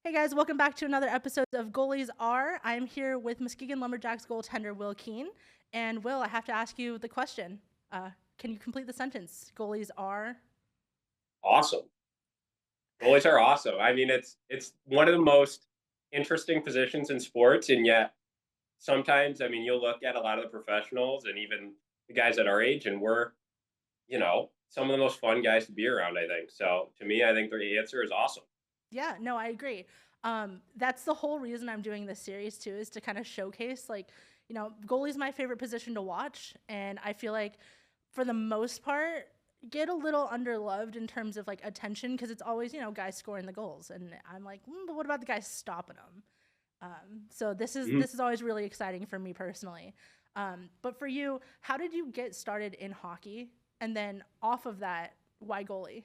Hey guys, welcome back to another episode of Goalies Are. I'm here with Muskegon Lumberjacks goaltender Will Keane. And Will, I have to ask you the question. Can you complete the sentence? Goalies are. Awesome. Goalies are awesome. I mean, it's one of the most interesting positions in sports, and yet sometimes, I mean, you'll look at a lot of the professionals and even the guys at our age, and we're, some of the most fun guys to be around, I think. So to me, I think the answer is awesome. Yeah, no, I agree. That's the whole reason I'm doing this series too, is to kind of showcase, goalie's my favorite position to watch. And I feel like for the most part, get a little underloved in terms of like attention because it's always, guys scoring the goals. And I'm like, but what about the guys stopping them? So this is Mhm. this is always really exciting for me personally. But for you, how did you get started in hockey? And then off of that, why goalie?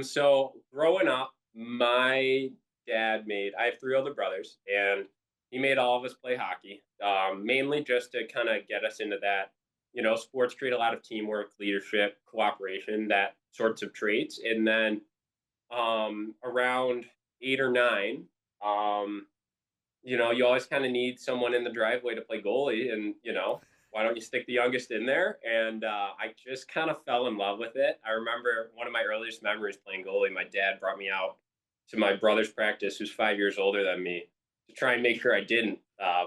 So growing up, my dad I have three older brothers, and he made all of us play hockey, mainly just to kind of get us into that. Sports create a lot of teamwork, leadership, cooperation, that sorts of traits. And then around 8 or 9, um, you always kind of need someone in the driveway to play goalie. And, why don't you stick the youngest in there? And I just kind of fell in love with it. I remember one of my earliest memories playing goalie. My dad brought me out to my brother's practice, who's 5 years older than me, to try and make sure I didn't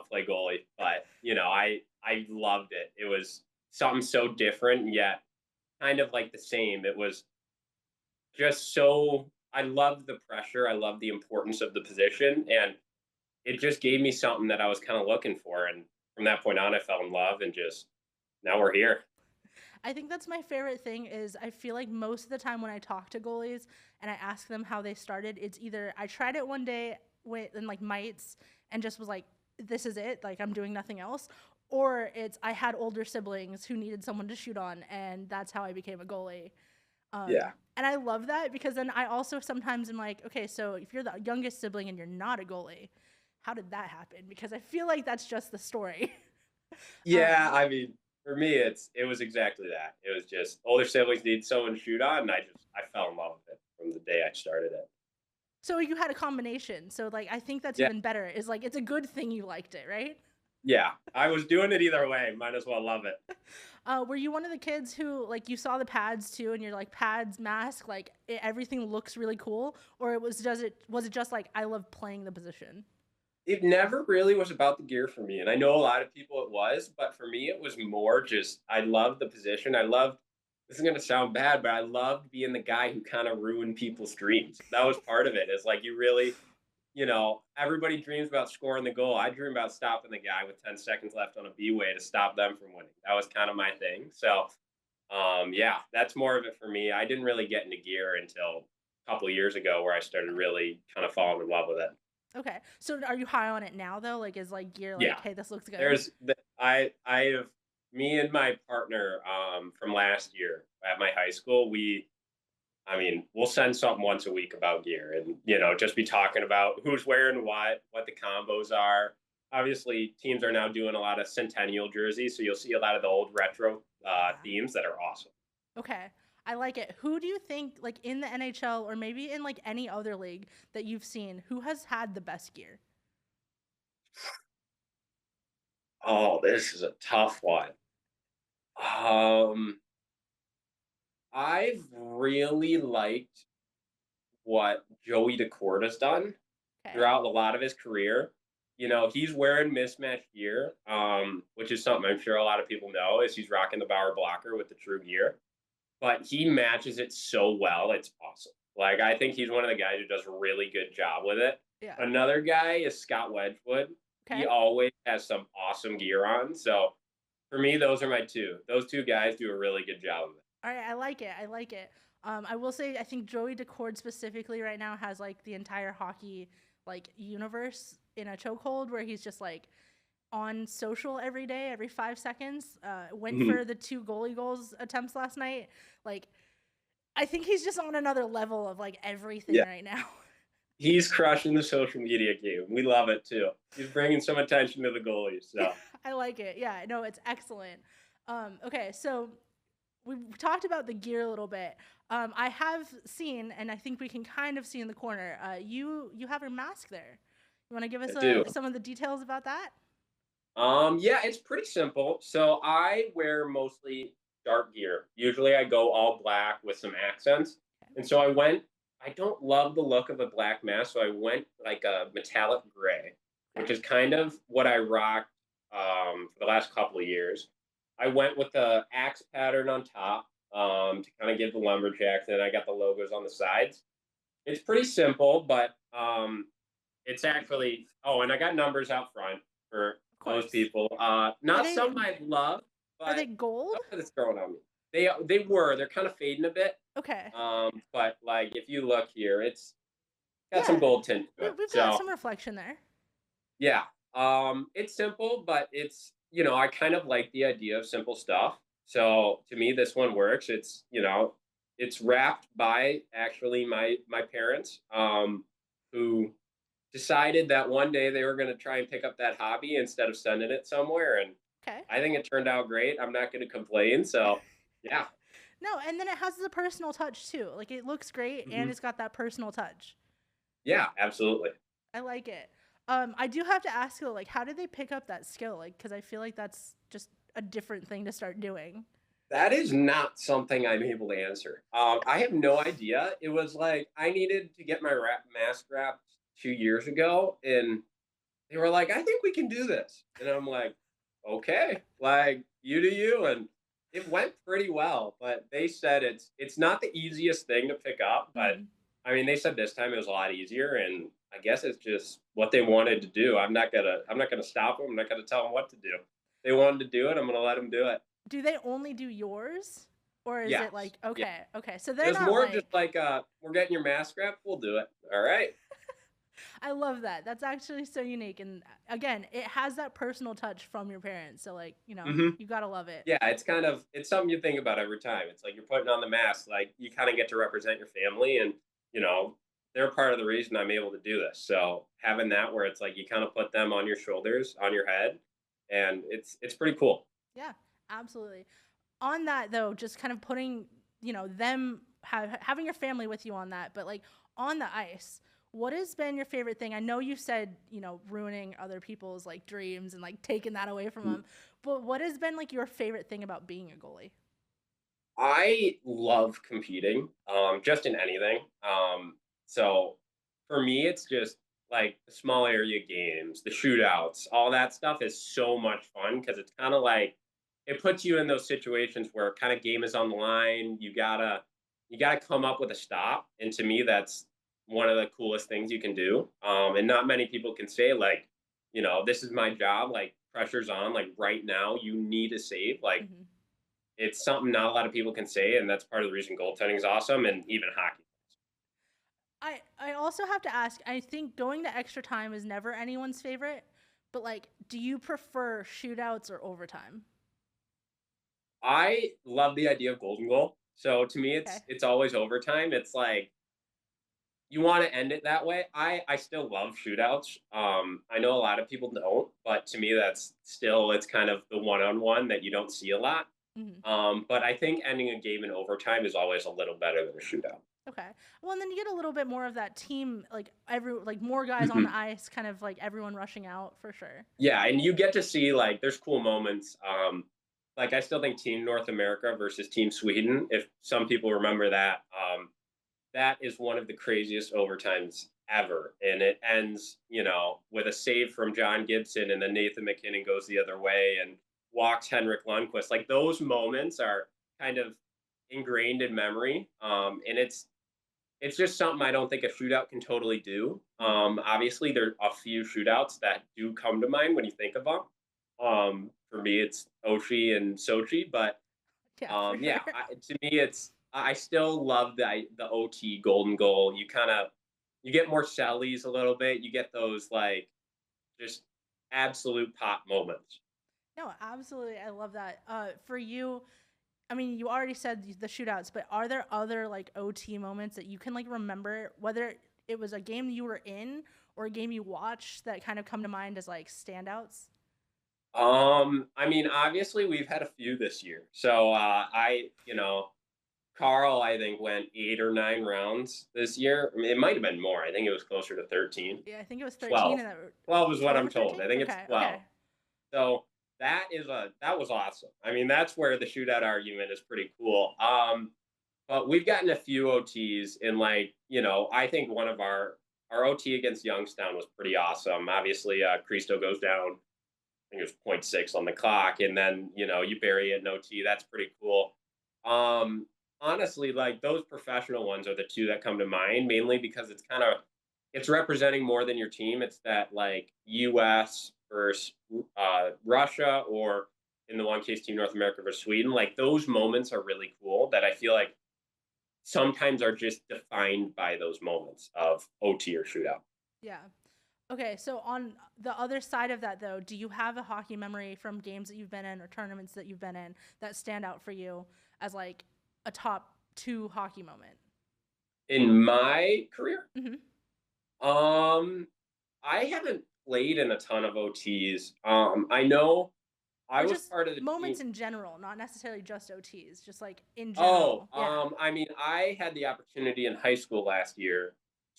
play goalie. But, I loved it. It was something so different, yet kind of like the same. It was just so, I loved the pressure. I loved the importance of the position. And it just gave me something that I was kind of looking for. And from that point on, I fell in love, and just now we're here. I think that's my favorite thing is I feel like most of the time when I talk to goalies and I ask them how they started, it's either I tried it one day with in like mites and just was like, this is it, like I'm doing nothing else. Or it's I had older siblings who needed someone to shoot on, and that's how I became a goalie. Yeah. And I love that because then I also sometimes am like, okay, so if you're the youngest sibling and you're not a goalie, how did that happen? Because I feel like that's just the story. Yeah. I mean, for me, it was exactly that. It was just older siblings need someone to shoot on. And I fell in love with it from the day I started it. So you had a combination. So like I think that's Yeah. even better. Is like it's a good thing you liked it, right? Yeah. I was doing it either way. Might as well love it. Were you one of the kids who like you saw the pads too, and you're like pads, mask, like everything looks really cool, or was it just like I love playing the position? It never really was about the gear for me. And I know a lot of people it was, but for me, it was more just I loved the position. This is going to sound bad, but I loved being the guy who kind of ruined people's dreams. That was part of it. Is like you really, everybody dreams about scoring the goal. I dream about stopping the guy with 10 seconds left on a B way to stop them from winning. That was kind of my thing. So, yeah, that's more of it for me. I didn't really get into gear until a couple of years ago, where I started really kind of falling in love with it. Okay, so are you high on it now though? Like is like gear like, Yeah, hey, this looks good? I have, me and my partner from last year at my high school. I mean, we'll send something once a week about gear, and just be talking about who's wearing what the combos are. Obviously, teams are now doing a lot of centennial jerseys, so you'll see a lot of the old retro Yeah. themes that are awesome. Okay. I like it. Who do you think, like in the NHL or maybe in like any other league that you've seen, who has had the best gear? Oh, this is a tough one. Um, I've really liked what Joey has done Okay. throughout a lot of his career. He's wearing mismatched gear, which is something I'm sure a lot of people know, is he's rocking the Bauer blocker with the true gear. But he matches it so well, it's awesome. Like, I think he's one of the guys who does a really good job with it. Yeah. Another guy is Scott Wedgwood. He Okay. always has some awesome gear on. So for me, those are my two. Those two guys do a really good job of it. All right. I like it. I like it. I will say I think Joey Decord specifically right now has like the entire hockey like universe in a chokehold where he's just like on social every day, every 5 seconds. Went Mhm. for the two goalie goals attempts last night. Like I think he's just on another level of like everything Yeah. right now. He's crushing the social media game. We love it too. He's bringing some attention to the goalies. So I like it. Yeah, no, it's excellent. Okay, so we've talked about the gear a little bit. I have seen, and I think we can kind of see in the corner. You have your mask there. You want to give I us do. some of the details about that? Yeah, it's pretty simple. So I wear mostly dark gear. Usually I go all black with some accents. Okay. And so I don't love the look of a black mask, so I went like a metallic gray, which Okay. is kind of what I rocked for the last couple of years. I went with the axe pattern on top to kind of give the lumberjacks, and I got the logos on the sides. It's pretty simple, but it's actually and I got numbers out front for Of those course. people. Are Not they something I love, are they but gold? something that's growing on me. They're kind of fading a bit. Okay. But like if you look here, it's got some Yeah. gold tint to it. We've got So some reflection there. yeah, it's simple, but it's I kind of like the idea of simple stuff. So to me, this one works. It's wrapped by actually my parents, who decided that one day they were going to try and pick up that hobby instead of sending it somewhere. And Okay. I think it turned out great. I'm not going to complain. So, yeah. No, and then it has the personal touch too. Like it looks great and Hmm. it's got that personal touch. Yeah, absolutely. I like it. I do have to ask though, like, how did they pick up that skill? Like, because I feel like that's just a different thing to start doing. That is not something I'm able to answer. I have no idea. It was like I needed to get my mask wrapped 2 years ago, and they were like, "I think we can do this," and I'm like, "Okay, like you do you." And it went pretty well, but they said it's not the easiest thing to pick up, but Mm. I mean, they said this time it was a lot easier, and I guess it's just what they wanted to do. I'm not gonna stop them. I'm not gonna tell them what to do. They wanted to do it. I'm gonna let them do it. Do they only do yours, or is it Yes. like Yeah. okay, okay? So It they're was not more of just like like, we're getting your mask wrapped. We'll do it. All right. I love that. That's actually so unique, and again, it has that personal touch from your parents. So like Hmm. you gotta love it. Yeah, it's something you think about every time. It's like you're putting on the mask, like you kind of get to represent your family, and you know they're part of the reason I'm able to do this. So having that where it's like you kind of put them on your shoulders, on your head, and it's pretty cool. Yeah, absolutely. On that though, just kind of putting them having your family with you on that, but like on the ice, what has been your favorite thing? I know you said ruining other people's like dreams and like taking that away from them, but what has been like your favorite thing about being a goalie? I love competing, just in anything. So for me, it's just like the small area games, the shootouts, all that stuff is so much fun because it's kind of like it puts you in those situations where kind of game is on the line. You gotta come up with a stop, and to me, that's one of the coolest things you can do. And not many people can say like, this is my job. Like pressure's on. Like right now, you need to save. Like Hmm. it's something not a lot of people can say, and that's part of the reason goaltending is awesome, and even hockey. I also have to ask. I think going to extra time is never anyone's favorite, but like, do you prefer shootouts or overtime? I love the idea of golden goal. So to me, Okay. it's always overtime. It's like you want to end it that way. I still love shootouts. I know a lot of people don't, but to me, that's still it's kind of the one-on-one that you don't see a lot. Hmm. But I think ending a game in overtime is always a little better than a shootout. Okay. Well, and then you get a little bit more of that team, like more guys on Mhm. the ice, kind of like everyone rushing out for sure. Yeah, and you get to see like there's cool moments. Like I still think Team North America versus Team Sweden. If some people remember that, that is one of the craziest overtimes ever, and it ends, with a save from John Gibson, and then Nathan McKinnon goes the other way and walks Henrik Lundqvist. Like those moments are kind of ingrained in memory, and it's just something I don't think a shootout can totally do. Hmm. Obviously, there are a few shootouts that do come to mind when you think of them. For me, it's Oshie and Sochi, but Yeah, for yeah, sure. to me, I still love the OT golden goal. You get more sellies a little bit. You get those like just absolute pop moments. No, absolutely. I love that. For you, I mean, you already said the shootouts, but are there other like OT moments that you can like remember, whether it was a game you were in or a game you watched that kind of come to mind as like standouts? I mean, obviously we've had a few this year. So Carl, I think went 8 or 9 rounds this year. I mean, it might have been more. I think it was closer to 13. Yeah, I think it was 13 12. and that 12 is what 12 I'm or told. 13? I think it's Okay, 12. okay. So that was awesome. I mean, that's where the shootout argument is pretty cool. But we've gotten a few OTs and I think one of our OT against Youngstown was pretty awesome. Obviously, Cristo goes down. I think it was point 0.6 on the clock, and then you bury it in OT. That's pretty cool. Um, Honestly, like those professional ones are the two that come to mind, mainly because it's representing more than your team. It's that like U.S. versus Russia, or in the one case, Team North America versus Sweden. Like those moments are really cool. That I feel like sometimes are just defined by those moments of OT or shootout. Yeah. Okay, so on the other side of that, though, do you have a hockey memory from games that you've been in or tournaments that you've been in that stand out for you as like a top two hockey moment? In my career, Mm-hmm. um, I haven't played in a ton of OTs. I know I Or was just part of the team. moments in general, not necessarily just OTs, just like in Oh, general. Yeah. I mean, I had the opportunity in high school last year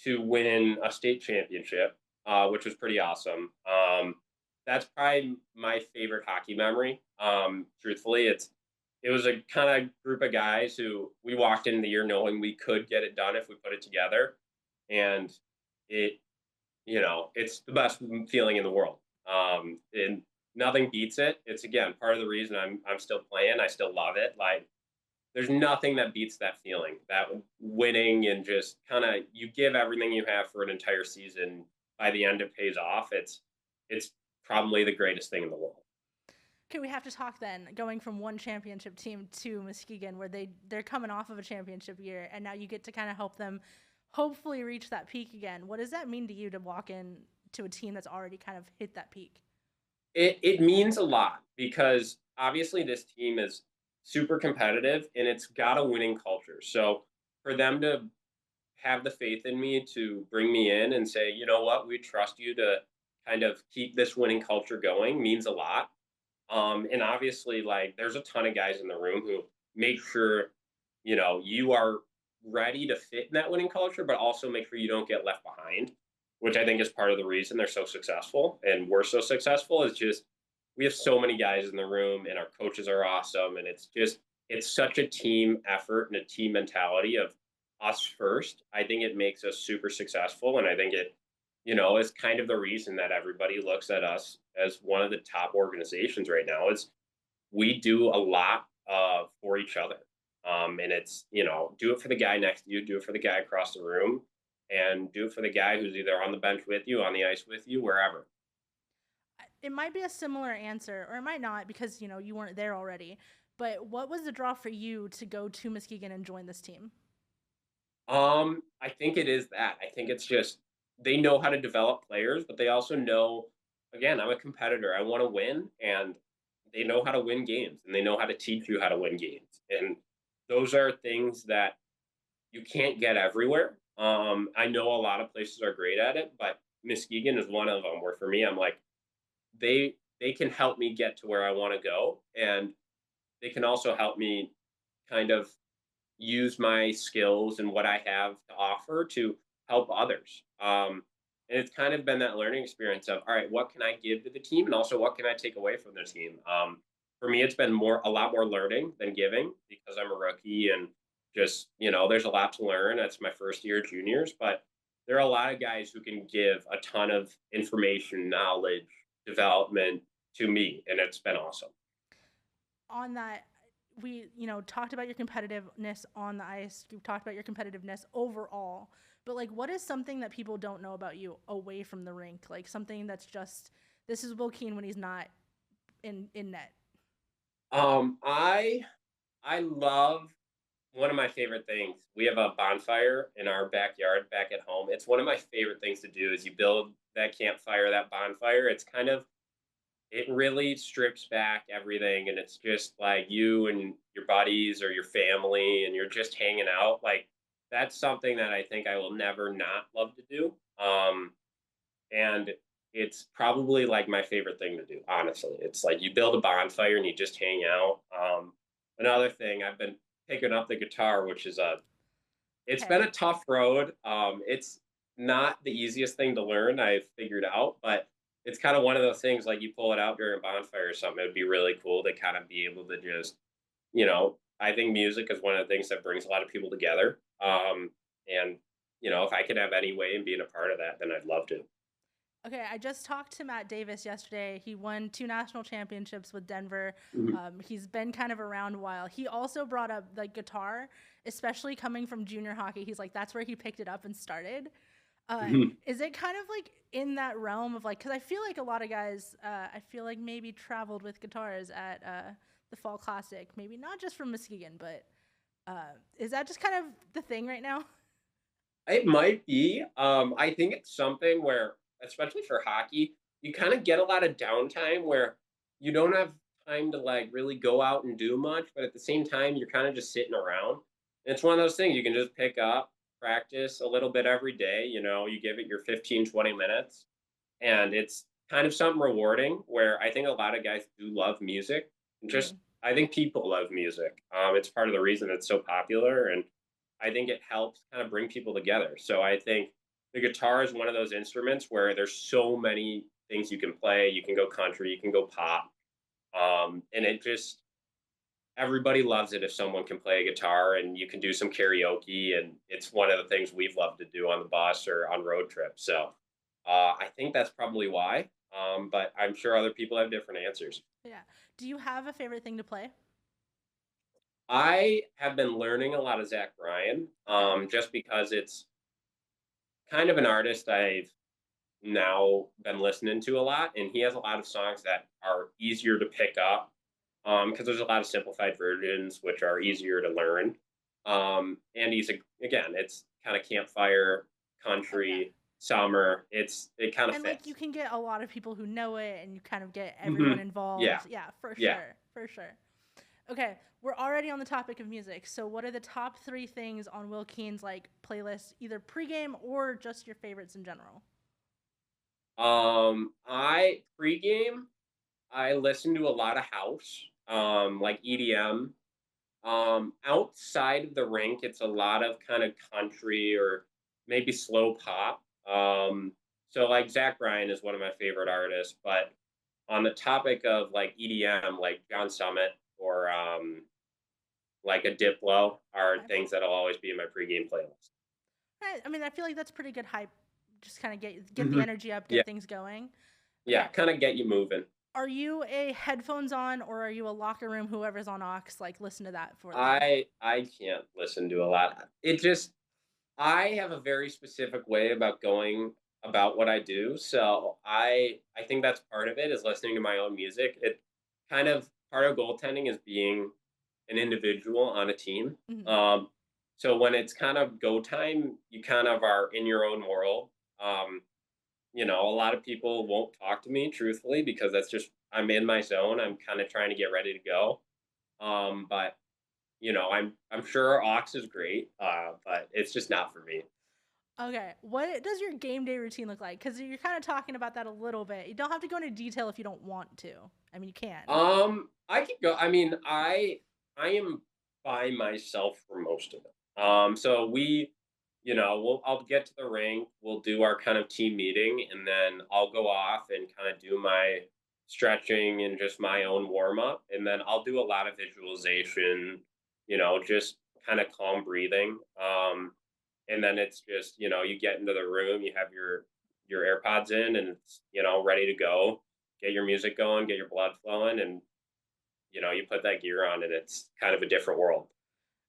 to win a state championship, which was pretty awesome. That's probably my favorite hockey memory. Truthfully, it was a kind of group of guys who we walked in the year knowing we could get it done if we put it together, and it it's the best feeling in the world. And nothing beats it. It's again part of the reason I'm still playing. I still love it. Like there's nothing that beats that feeling, that winning and just kind of you give everything you have for an entire season. By the end, it pays off. It's probably the greatest thing in the world. Okay, we have to talk then. Going from one championship team to Muskegon, where they're coming off of a championship year, and now you get to kind of help them, hopefully reach that peak again. What does that mean to you to walk in to a team that's already kind of hit that peak? It means a lot because obviously this team is super competitive and it's got a winning culture. So for them to have the faith in me to bring me in and say, you know what, we trust you to kind of keep this winning culture going means a lot. And obviously, like, there's a ton of guys in the room who make sure, you are ready to fit in that winning culture, but also make sure you don't get left behind, which I think is part of the reason they're so successful and we're so successful. Is just we have so many guys in the room and our coaches are awesome. And it's such a team effort and a team mentality of us first. I think it makes us super successful. And I think is kind of the reason that everybody looks at us as one of the top organizations right now is we do a lot for each other. And it's, do it for the guy next to you, do it for the guy across the room, and do it for the guy who's either on the bench with you, on the ice with you, wherever. It might be a similar answer, or it might not because you weren't there already. But what was the draw for you to go to Muskegon and join this team? I think it is that. I think it's just they know how to develop players, but they also know, again, I'm a competitor. I want to win, and they know how to win games, and they know how to teach you how to win games. And those are things that you can't get everywhere. I know a lot of places are great at it, but Muskegon is one of them. Where for me, I'm like, they can help me get to where I want to go, and they can also help me kind of use my skills and what I have to offer to help others. And it's kind of been that learning experience of, all right, what can I give to the team, and also what can I take away from the team? For me, it's been a lot more learning than giving because I'm a rookie and just there's a lot to learn. That's my first year juniors, but there are a lot of guys who can give a ton of information, knowledge, development to me, and it's been awesome. On that, we talked about your competitiveness on the ice. You've talked about your competitiveness overall, but like, what is something that people don't know about you away from the rink? Like something that's just this is Will Keane when he's not in net. I love one of my favorite things. We have a bonfire in our backyard back at home. It's one of my favorite things to do is you build that campfire, that bonfire. It really strips back everything and it's just like you and your buddies or your family and you're just hanging out. Like that's something that I think I will never not love to do. And it's probably like my favorite thing to do, honestly. It's like you build a bonfire and you just hang out. Another thing, I've been picking up the guitar, which is it's been Okay. a tough road. It's not the easiest thing to learn, I've figured out, but it's kind of one of those things like you pull it out during a bonfire or something. It would be really cool to kind of be able to just, I think music is one of the things that brings a lot of people together. And, if I could have any way in being a part of that, then I'd love to. Okay, I just talked to Matt Davis yesterday. He won 2 national championships with Denver. Mhm. He's been kind of around a while. He also brought up the guitar, especially coming from junior hockey. He's like, that's where he picked it up and started. Mhm. Is it kind of like in that realm of like, because I feel like a lot of guys, I feel like maybe traveled with guitars at the Fall Classic, maybe not just from Muskegon, but is that just kind of the thing right now? It might be. I think it's something where, especially for hockey, you kind of get a lot of downtime where you don't have time to like really go out and do much, but at the same time, you're kind of just sitting around. And it's one of those things you can just pick up, practice a little bit every day. You give it your 15, 20 minutes, and it's kind of something rewarding where I think a lot of guys do love music. And just, Mm. I think people love music. It's part of the reason it's so popular. And I think it helps kind of bring people together. So I think the guitar is one of those instruments where there's so many things you can play. You can go country, you can go pop, and it just everybody loves it if someone can play a guitar and you can do some karaoke. And it's one of the things we've loved to do on the bus or on road trips. So I think that's probably why. But I'm sure other people have different answers. Yeah. Do you have a favorite thing to play? I have been learning a lot of Zach Bryan, Okay. just because it's kind of an artist I've now been listening to a lot, and he has a lot of songs that are easier to pick up because there's a lot of simplified versions which are easier to learn. And again, it's kind of campfire, Oh yeah. country, summer. It kind of And like you fits. can get a lot of people who know it and you kind of get everyone Hmm. Yeah, involved. Yeah, for yeah. sure. For sure. Okay, we're already on the topic of music. So what are the top 3 things on Will Keane's like playlist, either pregame or just your favorites in general? I pregame. I listen to a lot of house, like EDM. Outside of the rink, it's a lot of kind of country or maybe slow pop. So like Zach Bryan is one of my favorite artists, but on the topic of like EDM, like John Summit or like a Diplo are Okay. things that'll always be in my pregame playlist. I mean, I feel like that's pretty good hype. Just kind of get the Hmm. energy up, Yeah, get things going. yeah, Okay. kind of get you moving. Are you a headphones on or are you a locker room whoever's on aux like listen to that for them? I can't listen to a lot. It just I have a very specific way about going about what I do. So I think that's part of it is listening to my own music. It kind of part of goaltending is being an individual on a team. Mhm. So when it's kind of go time, you kind of are in your own world. Um, a lot of people won't talk to me truthfully because that's just I'm in my zone. I'm kind of trying to get ready to go. But I'm sure Ox is great, but it's just not for me. Okay. What does your game day routine look like? Because you're kind of talking about that a little bit. You don't have to go into detail if you don't want to. I mean, you can. I could go. I mean, I am by myself for most of it. So I'll get to the rink, we'll do our kind of team meeting, and then I'll go off and kind of do my stretching and just my own warm up, and then I'll do a lot of visualization, just kind of calm breathing. And then it's just, you get into the room, you have your AirPods in, and it's ready to go. Get your music going, get your blood flowing, and you put that gear on, and it's kind of a different world.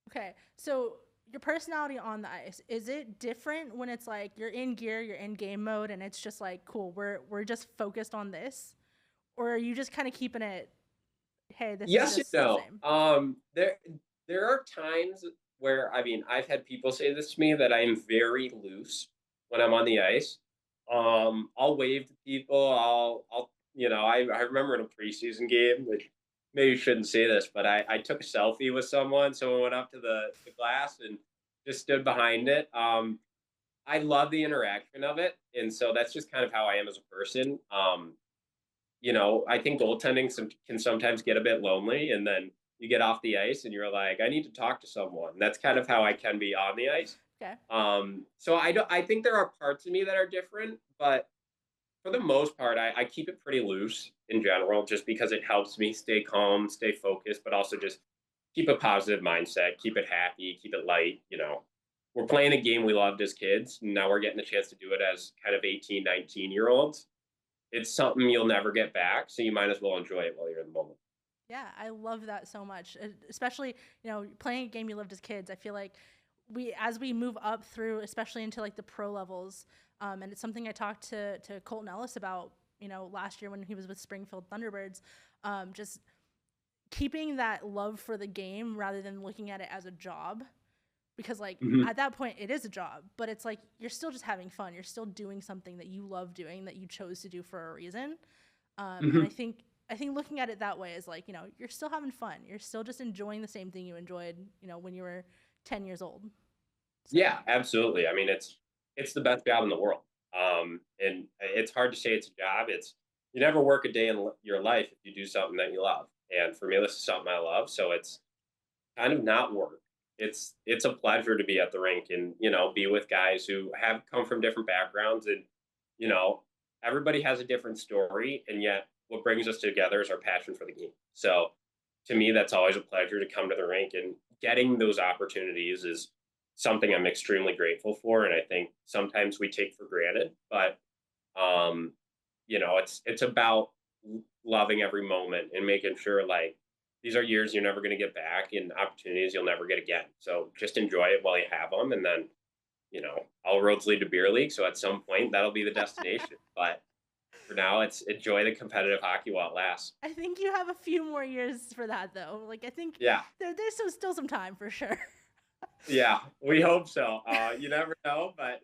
Okay. So your personality on the ice, is it different when it's like you're in gear, you're in game mode, and it's just like, cool, we're just focused on this? Or are you just kind of keeping it, hey, this is Yes and just the no. same? There are times where I mean I've had people say this to me that I'm very loose when I'm on the ice. I'll wave to people. I remember in a preseason game, which maybe shouldn't say this, but I took a selfie with someone. Someone went up to the glass and just stood behind it. I love the interaction of it, and so that's just kind of how I am as a person. I think goaltending can sometimes get a bit lonely, and then you get off the ice and you're like, I need to talk to someone. That's kind of how I can be on the ice. Okay. So I think there are parts of me that are different, but for the most part, I keep it pretty loose in general, just because it helps me stay calm, stay focused, but also just keep a positive mindset, keep it happy, keep it light. We're playing a game we loved as kids. And now we're getting the chance to do it as kind of 18, 19-year-olds. It's something you'll never get back. So you might as well enjoy it while you're in the moment. Yeah, I love that so much. Especially, playing a game you loved as kids. I feel like as we move up through, especially into like the pro levels, and it's something I talked to Colton Ellis about, last year when he was with Springfield Thunderbirds, just keeping that love for the game rather than looking at it as a job, because like Mhm. at that point it is a job, but it's like you're still just having fun, you're still doing something that you love doing, that you chose to do for a reason. And Mhm. I think looking at it that way is like, you're still having fun, you're still just enjoying the same thing you enjoyed, when you were 10 years old. So Yeah, absolutely. I mean, it's the best job in the world. And it's hard to say it's a job. You never work a day in your life if you do something that you love. And for me, this is something I love, so it's kind of not work. It's a pleasure to be at the rink and be with guys who have come from different backgrounds, and you know everybody has a different story, and yet what brings us together is our passion for the game. So to me, that's always a pleasure to come to the rink, and getting those opportunities is something I'm extremely grateful for, and I think sometimes we take for granted. But um, it's about loving every moment and making sure, like, these are years you're never going to get back and opportunities you'll never get again. So just enjoy it while you have them, and then all roads lead to beer league. So at some point that'll be the destination. But for now, it's enjoy the competitive hockey while it lasts. I think you have a few more years for that though. Like I think Yeah. there's still some time for sure. Yeah, we hope so. You never know, but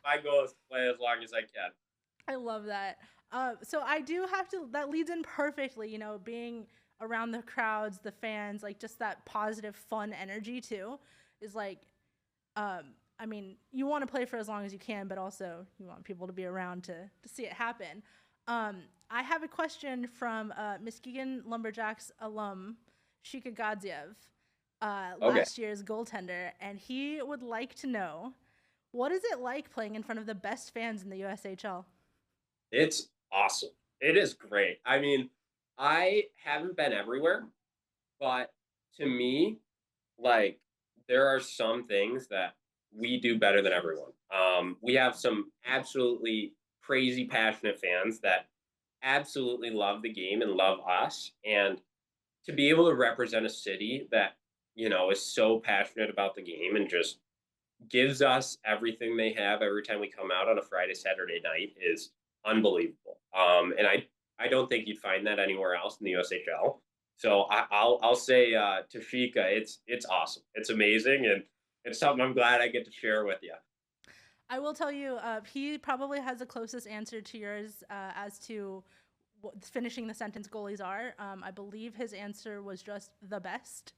my goal is to play as long as I can. I love that. So I do have to. That leads in perfectly. Being around the crowds, the fans, like just that positive, fun energy too, is like. I mean, you want to play for as long as you can, but also you want people to be around to see it happen. I have a question from Muskegon Lumberjacks alum Shika Gadziev, Okay. last year's goaltender, and he would like to know, what is it like playing in front of the best fans in the USHL? It's awesome. It is great. I mean, I haven't been everywhere, but to me, like, there are some things that we do better than everyone. We have some absolutely crazy passionate fans that absolutely love the game and love us. And to be able to represent a city that, is so passionate about the game and just gives us everything they have every time we come out on a Friday, Saturday night is unbelievable. And I don't think you'd find that anywhere else in the USHL. So I'll say Tashika, it's awesome. It's amazing, and it's something I'm glad I get to share with you. I will tell you, he probably has the closest answer to yours, as to finishing the sentence "goalies are." I believe his answer was just the best.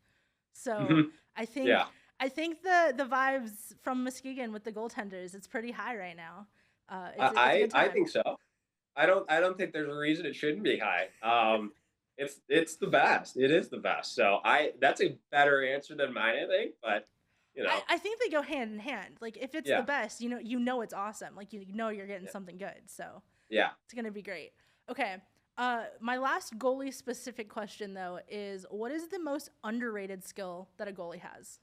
So Mhm. I think Yeah, I think the vibes from Muskegon with the goaltenders, it's pretty high right now. It's a good I time. think so. I don't think there's a reason it shouldn't be high. It's the best. It is the best. So I that's a better answer than mine, I think. But you I, know, I think they go hand in hand. Like if it's the yeah, best, you know it's awesome. Like you know you're getting yeah, something good. So yeah. it's gonna be great. Okay. My last goalie specific question though is, what is the most underrated skill that a goalie has?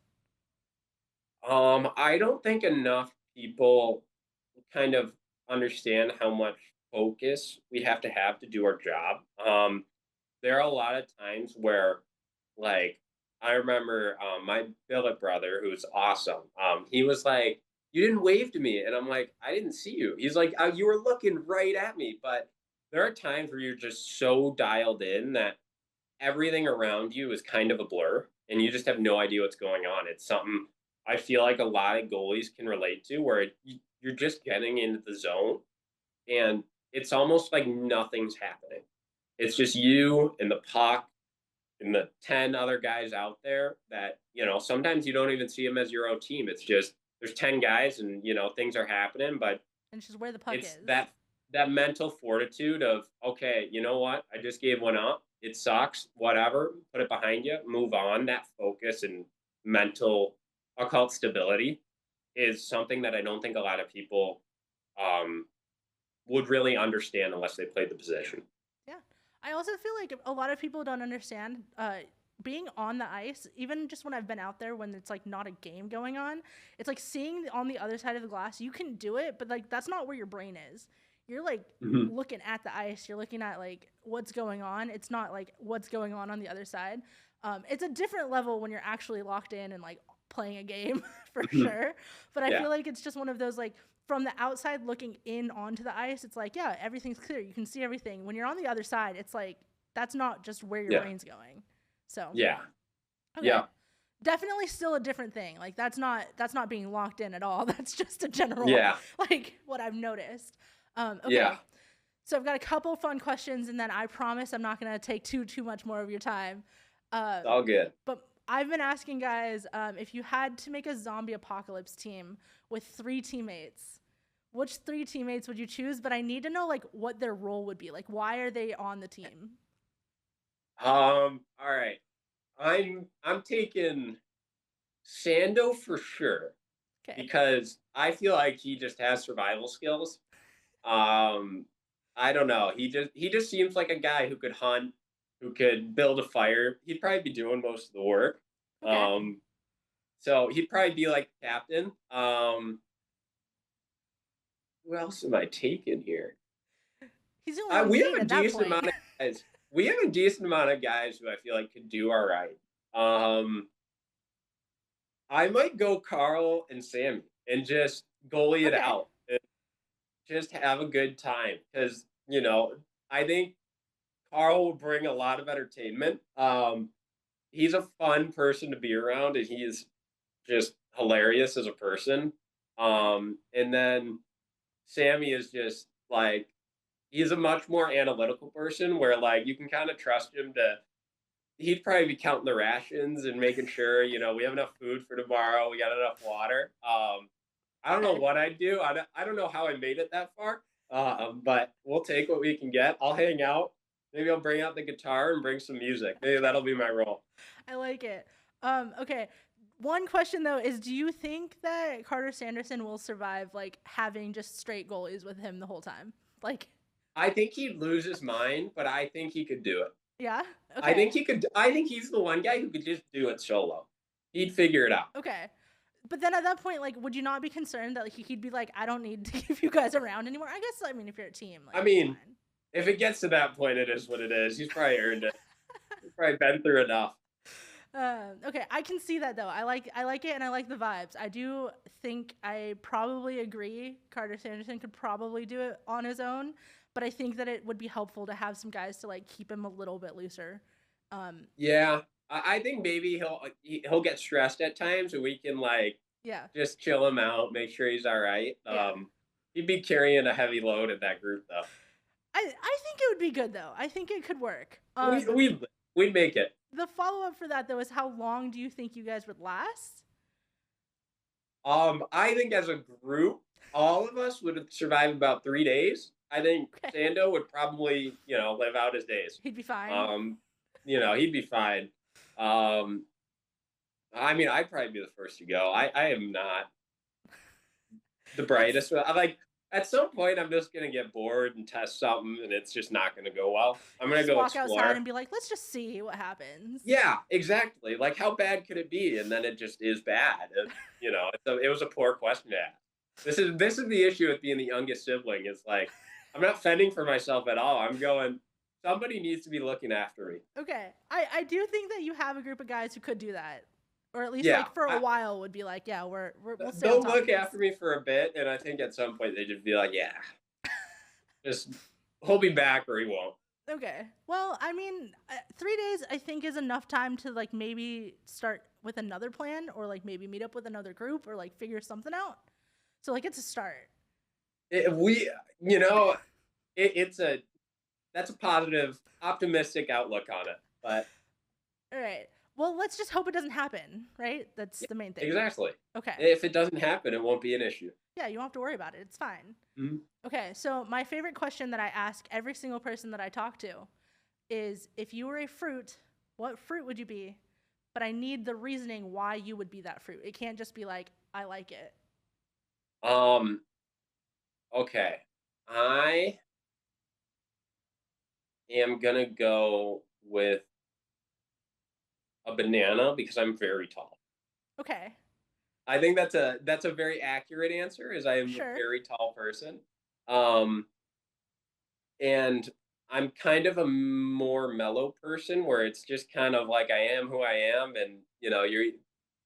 I don't think enough people kind of understand how much focus we have to do our job. There are a lot of times where, like, I remember my billet brother, who's awesome. He was like, "You didn't wave to me," and I'm like, "I didn't see you." He's like, "You were looking right at me." But there are times where you're just so dialed in that everything around you is kind of a blur, and you just have no idea what's going on. It's something I feel like a lot of goalies can relate to, where you're just getting into the zone, and it's almost like nothing's happening. It's just you and the puck and the 10 other guys out there that, sometimes you don't even see them as your own team. It's just there's 10 guys and, things are happening, but And it's just where the puck it's is. that mental fortitude of, okay, you know what? I just gave one up. It sucks. Whatever. Put it behind you. Move on. That focus and mental, I'll call it stability, is something that I don't think a lot of people um, would really understand unless they played the position. Yeah. I also feel like a lot of people don't understand being on the ice, even just when I've been out there when it's like not a game going on, it's like seeing on the other side of the glass, you can do it, but like that's not where your brain is. You're like Mhm. looking at the ice, you're looking at like what's going on. It's not like what's going on the other side. It's a different level when you're actually locked in and like playing a game for Mhm. sure. But I Yeah. feel like it's just one of those like from the outside looking in onto the ice, it's like, yeah, everything's clear. You can see everything. When you're on the other side, it's like that's not just where your Yeah. brain's going. So, Yeah. okay. Yeah. Definitely still a different thing. Like that's not being locked in at all. That's just a general Yeah. like what I've noticed. Yeah. Okay. So I've got a couple fun questions and then I promise I'm not going to take too much more of your time. It's Um all good. but I've been asking guys if you had to make a zombie apocalypse team with 3 teammates, which 3 teammates would you choose? But I need to know like what their role would be. Like why are they on the team? All right. I'm taking Sando for sure Okay. because I feel like he just has survival skills. Um, I don't know. He just seems like a guy who could hunt, who could build a fire. He'd probably be doing most of the work. Okay. Um, so he'd probably be like captain. Who else am I taking here? He's the only one We you have need a at that decent point. amount of guys. We have a decent amount of guys who I feel like could do all right. Um, I might go Carl and Sammy and just goalie it Okay. out and just have a good time because I think Carl will bring a lot of entertainment. He's a fun person to be around, and he's just hilarious as a person. And then Sammy is just like he's a much more analytical person, where like you can kind of trust him to. He'd probably be counting the rations and making sure we have enough food for tomorrow. We got enough water. I don't know Okay. what I'd do. I don't know how I made it that far. But we'll take what we can get. I'll hang out. Maybe I'll bring out the guitar and bring some music. Maybe that'll be my role. I like it. Okay. One question though is do you think that Carter Sanderson will survive like having just straight goalies with him the whole time? Like, I think he'd lose his mind, but I think he could do it. yeah? I think Okay. he could. I think he's the one guy who could just do it solo. He'd figure it out. Okay. But then at that point, like, would you not be concerned that like, he'd be like, I don't need to keep you guys around anymore? I guess, I mean, if you're a team, like, I it's mean, fine. if it gets to that point, it is what it is. He's probably earned it. He's probably been through enough. Okay, I can see that though. I like it, and I like the vibes. I do think I probably agree. Carter Sanderson could probably do it on his own, but I think that it would be helpful to have some guys to like keep him a little bit looser. Um, Yeah, I think maybe he'll get stressed at times, and we can like yeah, just chill him out, make sure he's all right. yeah. He'd be carrying a heavy load in that group, though. I think it would be good though. I think it could work. We we'd make it. The follow up for that though is how long do you think you guys would last? I think as a group, all of us would survive about 3 days. I think Okay, Sando would probably, live out his days. he'd be fine. Um, he'd be fine. Um, I mean, I'd probably be the first to go. I am not the That's brightest. I like at some point I'm just gonna get bored and test something, and it's just not gonna go well. I'm gonna just go walk outside explore. and be like, let's just see what happens. Yeah, exactly. Like, how bad could it be? And then it just is bad. It was a poor question to ask. This is the issue with being the youngest sibling. It's like I'm not fending for myself at all. I'm going. Somebody needs to be looking after me. Okay, I do think that you have a group of guys who could do that, or at least Yeah, like for a while would be like, yeah, we'll stay on they'll top of look this. after me for a bit, and I think at some point they just be like, yeah, just he'll be back or he won't. Okay. Well, I mean, 3 days I think is enough time to like maybe start with another plan, or like maybe meet up with another group, or like figure something out. So like it's a start. We, you know, it's a that's a positive, optimistic outlook on it. But All right. Well, let's just hope it doesn't happen, right? That's Yeah, the main thing. exactly. Okay. If it doesn't happen, it won't be an issue. Yeah, you don't have to worry about it. It's fine. Mhm. Okay, so my favorite question that I ask every single person that I talk to is if you were a fruit, what fruit would you be? But I need the reasoning why you would be that fruit. It can't just be like, I like it. Um, okay. I am gonna go with a banana because I'm very tall. Okay, I think that's a very accurate answer, as I am a sure. very tall person. Um, and I'm kind of a more mellow person where it's just kind of like I am who I am, and you're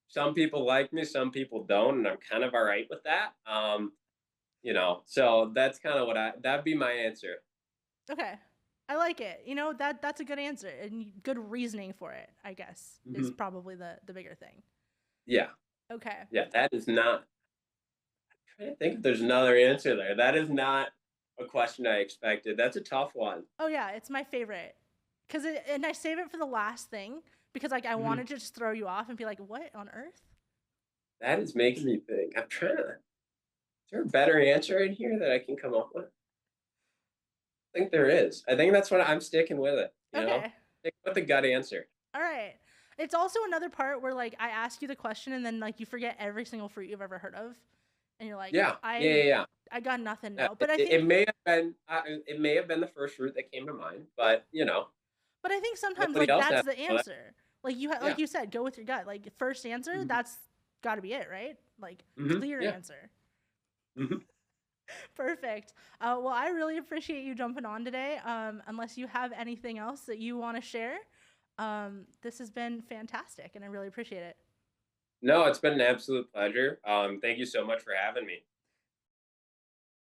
some people like me, some people don't, and I'm kind of all right with that. So that's kind of that'd be my answer. Okay. I like it. That's a good answer and good reasoning for it, I guess, is Hmm. probably the bigger thing. Yeah, Okay. yeah, that is not. I think if there's another answer there. That is not a question I expected. That's a tough one. Oh yeah, it's my favorite. And I save it for the last thing because like I Mhm. wanted to just throw you off and be like, "What on earth?" That is making me think. I'm trying to. Is there a better answer in here that I can come up with? I think there is. I think that's what I'm sticking with it. Okay. Stick with the gut answer. All right. It's also another part where like I ask you the question and then like you forget every single fruit you've ever heard of and you're like, Yeah, yeah, "I yeah, yeah. I got nothing Yeah, now." It, But I it, think it may have been. It may have been the first route that came to mind, yeah, but but I think sometimes nobody like else that's has. the So answer. Like like yeah. you said, go with your gut. Like first answer, Mhm. that's got to be it, right? Like clear Yeah. answer. Mhm. Perfect. Well, I really appreciate you jumping on today. Unless you have anything else that you want to share, this has been fantastic, and I really appreciate it. No, it's been an absolute pleasure. Thank you so much for having me.